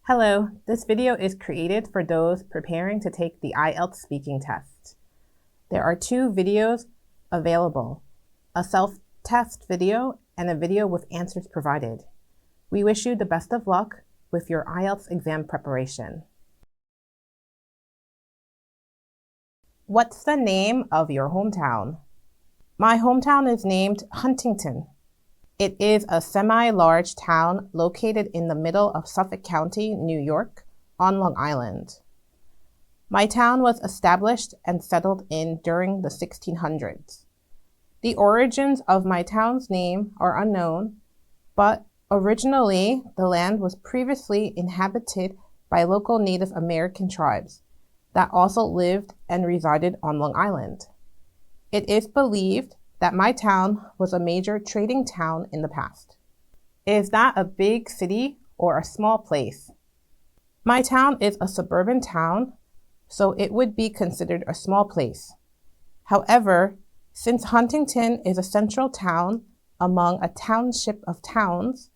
Hello, this video is created for those preparing to take the IELTS speaking test. There are two videos available, a self-test video and a video with answers provided. We wish you the best of luck with your IELTS exam preparation. What's the name of your hometown? My hometown is named Huntington. It is a semi-large town located in the middle of Suffolk County, New York, on Long Island. My town was established and settled in during the 1600s. The origins of my town's name are unknown, but originally the land was previously inhabited by local Native American tribes that also lived and resided on Long Island. It is believed that my town was a major trading town in the past. Is that a big city or a small place? My town is a suburban town, so it would be considered a small place. However, since Huntington is a central town among a township of towns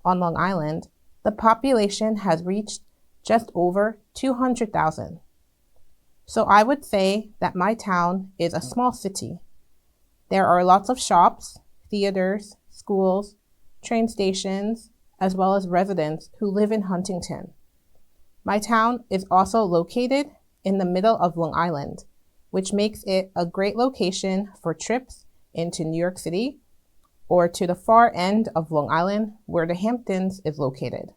on Long Island, the population has reached just over 200,000. So I would say that my town is a small city. There are lots of shops, theaters, schools, train stations, as well as residents who live in Huntington. My town is also located in the middle of Long Island, which makes it a great location for trips into New York City or to the far end of Long Island where the Hamptons is located.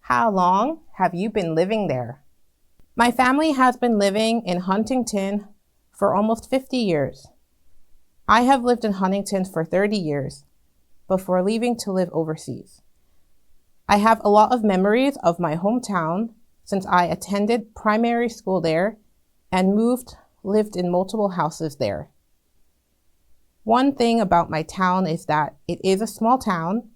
How long have you been living there? My family has been living in Huntington for almost 50 years. I have lived in Huntington for 30 years before leaving to live overseas. I have a lot of memories of my hometown since I attended primary school there and lived in multiple houses there. One thing about my town is that it is a small town,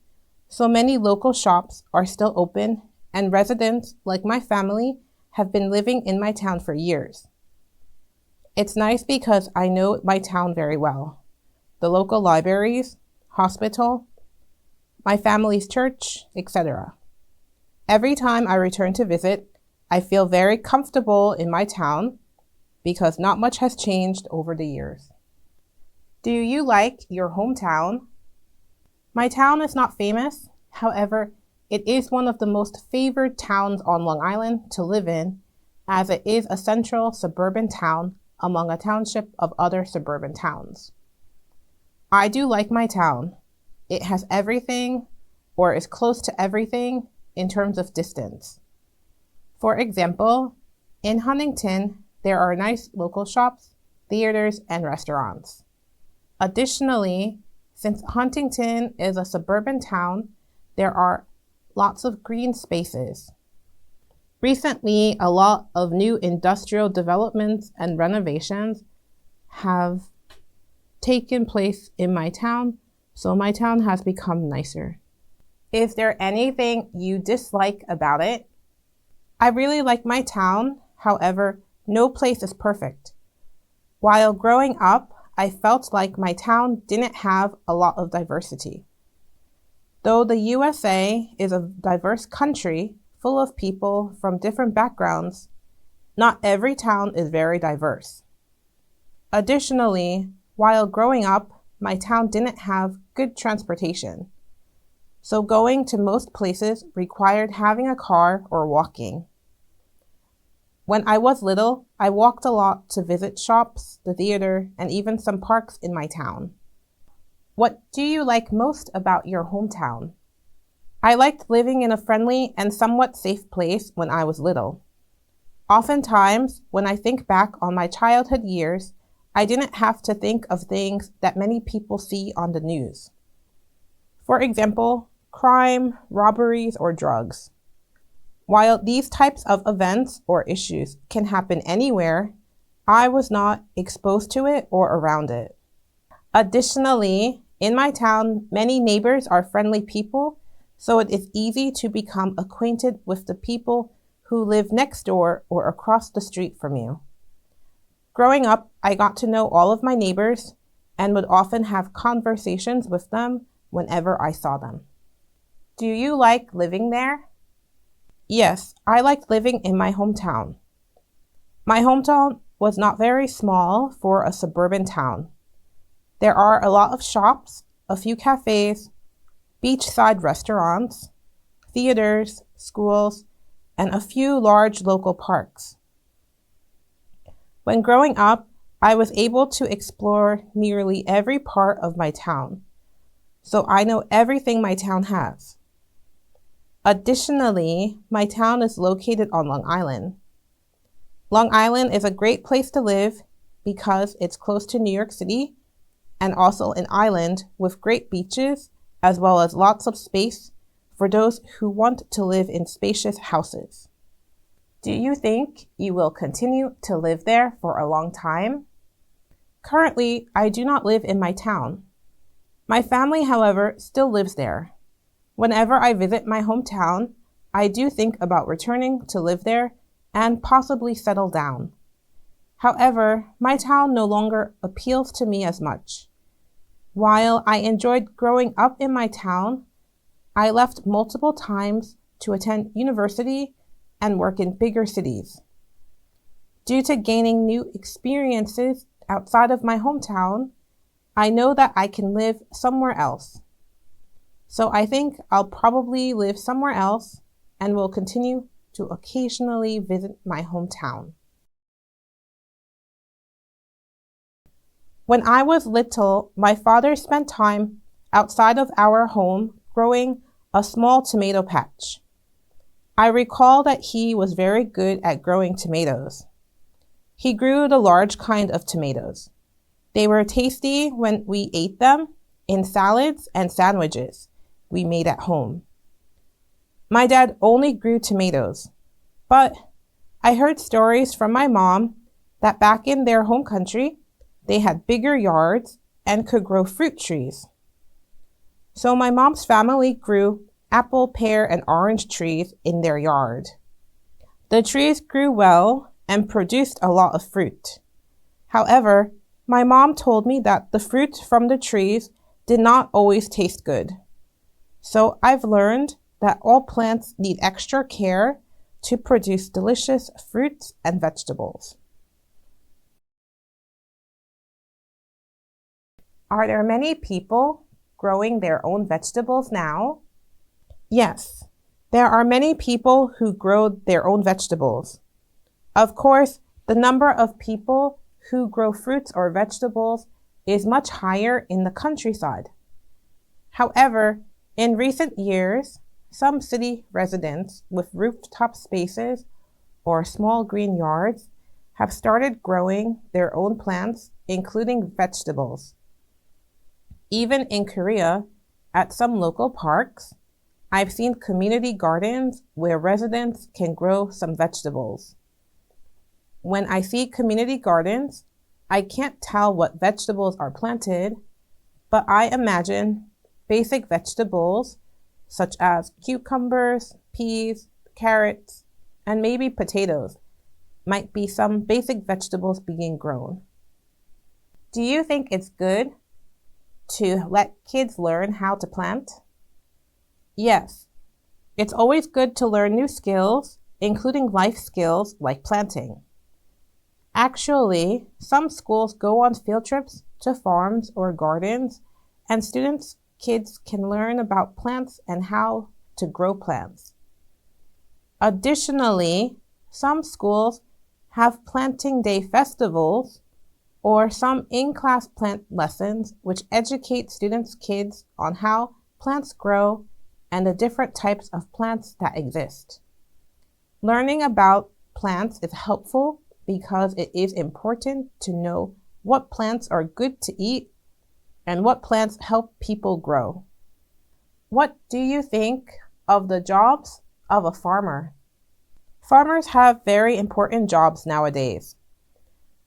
so many local shops are still open and residents, like my family, have been living in my town for years. It's nice because I know my town very well. The local libraries, hospital, my family's church, etc. Every time I return to visit, I feel very comfortable in my town because not much has changed over the years. Do you like your hometown? My town is not famous. However, it is one of the most favored towns on Long Island to live in, as it is a central suburban town among a township of other suburban towns. I do like my town. It has everything, or is close to everything, in terms of distance. For example, in Huntington, there are nice local shops, theaters, and restaurants. Additionally, since Huntington is a suburban town, there are lots of green spaces. Recently, a lot of new industrial developments and renovations have taken place in my town, so my town has become nicer. Is there anything you dislike about it? I really like my town, however, no place is perfect. While growing up, I felt like my town didn't have a lot of diversity. Though the USA is a diverse country full of people from different backgrounds, not every town is very diverse. Additionally, while growing up, my town didn't have good transportation, so going to most places required having a car or walking. When I was little, I walked a lot to visit shops, the theater, and even some parks in my town. What do you like most about your hometown? I liked living in a friendly and somewhat safe place when I was little. Oftentimes, when I think back on my childhood years, I didn't have to think of things that many people see on the news. For example, crime, robberies, or drugs. While these types of events or issues can happen anywhere, I was not exposed to it or around it. Additionally, in my town, many neighbors are friendly people, so it is easy to become acquainted with the people who live next door or across the street from you. Growing up, I got to know all of my neighbors and would often have conversations with them whenever I saw them. Do you like living there? Yes, I liked living in my hometown. My hometown was not very small for a suburban town. There are a lot of shops, a few cafes, beachside restaurants, theaters, schools, and a few large local parks. When growing up, I was able to explore nearly every part of my town, so I know everything my town has. Additionally, my town is located on Long Island. Long Island is a great place to live because it's close to New York City and also an island with great beaches as well as lots of space for those who want to live in spacious houses. Do you think you will continue to live there for a long time? Currently, I do not live in my town. My family, however, still lives there. Whenever I visit my hometown, I do think about returning to live there and possibly settle down. However, my town no longer appeals to me as much. While I enjoyed growing up in my town, I left multiple times to attend university and work in bigger cities. Due to gaining new experiences outside of my hometown, I know that I can live somewhere else. So I think I'll probably live somewhere else and will continue to occasionally visit my hometown. When I was little, my father spent time outside of our home growing a small tomato patch. I recall that he was very good at growing tomatoes. He grew the large kind of tomatoes. They were tasty when we ate them in salads and sandwiches we made at home. My dad only grew tomatoes, but I heard stories from my mom that back in their home country, they had bigger yards and could grow fruit trees. So my mom's family grew apple, pear, and orange trees in their yard. The trees grew well and produced a lot of fruit. However, my mom told me that the fruit from the trees did not always taste good. So I've learned that all plants need extra care to produce delicious fruits and vegetables. Are there many people growing their own vegetables now? Yes, there are many people who grow their own vegetables. Of course, the number of people who grow fruits or vegetables is much higher in the countryside. However, in recent years, some city residents with rooftop spaces or small green yards have started growing their own plants, including vegetables. Even in Korea, at some local parks, I've seen community gardens where residents can grow some vegetables. When I see community gardens, I can't tell what vegetables are planted, but I imagine basic vegetables such as cucumbers, peas, carrots, and maybe potatoes might be some basic vegetables being grown. Do you think it's good to let kids learn how to plant? Yes, it's always good to learn new skills, including life skills like planting. Actually, some schools go on field trips to farms or gardens, and kids can learn about plants and how to grow plants. Additionally, some schools have planting day festivals or some in-class plant lessons which educate kids on how plants grow and the different types of plants that exist. Learning about plants is helpful because it is important to know what plants are good to eat and what plants help people grow. What do you think of the jobs of a farmer? Farmers have very important jobs nowadays.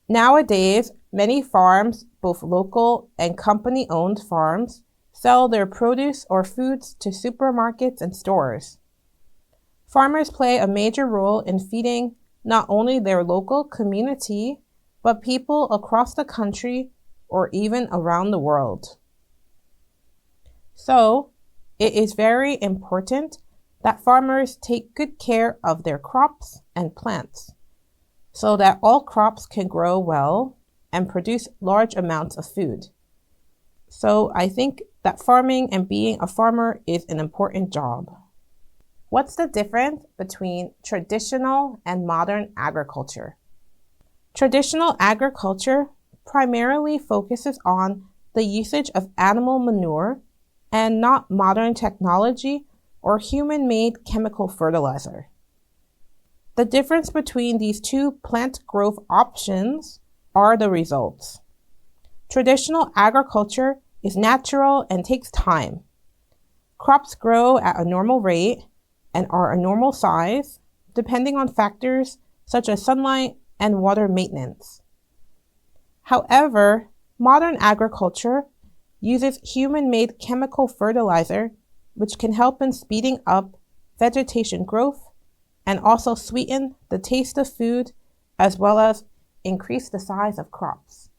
Nowadays, many farms, both local and company-owned farms, sell their produce or foods to supermarkets and stores. Farmers play a major role in feeding not only their local community, but people across the country or even around the world. So, it is very important that farmers take good care of their crops and plants so that all crops can grow well and produce large amounts of food. So I think that farming and being a farmer is an important job. What's the difference between traditional and modern agriculture? Traditional agriculture primarily focuses on the usage of animal manure and not modern technology or human-made chemical fertilizer. The difference between these two plant growth options are the results. Traditional agriculture is natural and takes time. Crops grow at a normal rate and are a normal size, depending on factors such as sunlight and water maintenance. However, modern agriculture uses human-made chemical fertilizer, which can help in speeding up vegetation growth and also sweeten the taste of food as well as increase the size of crops.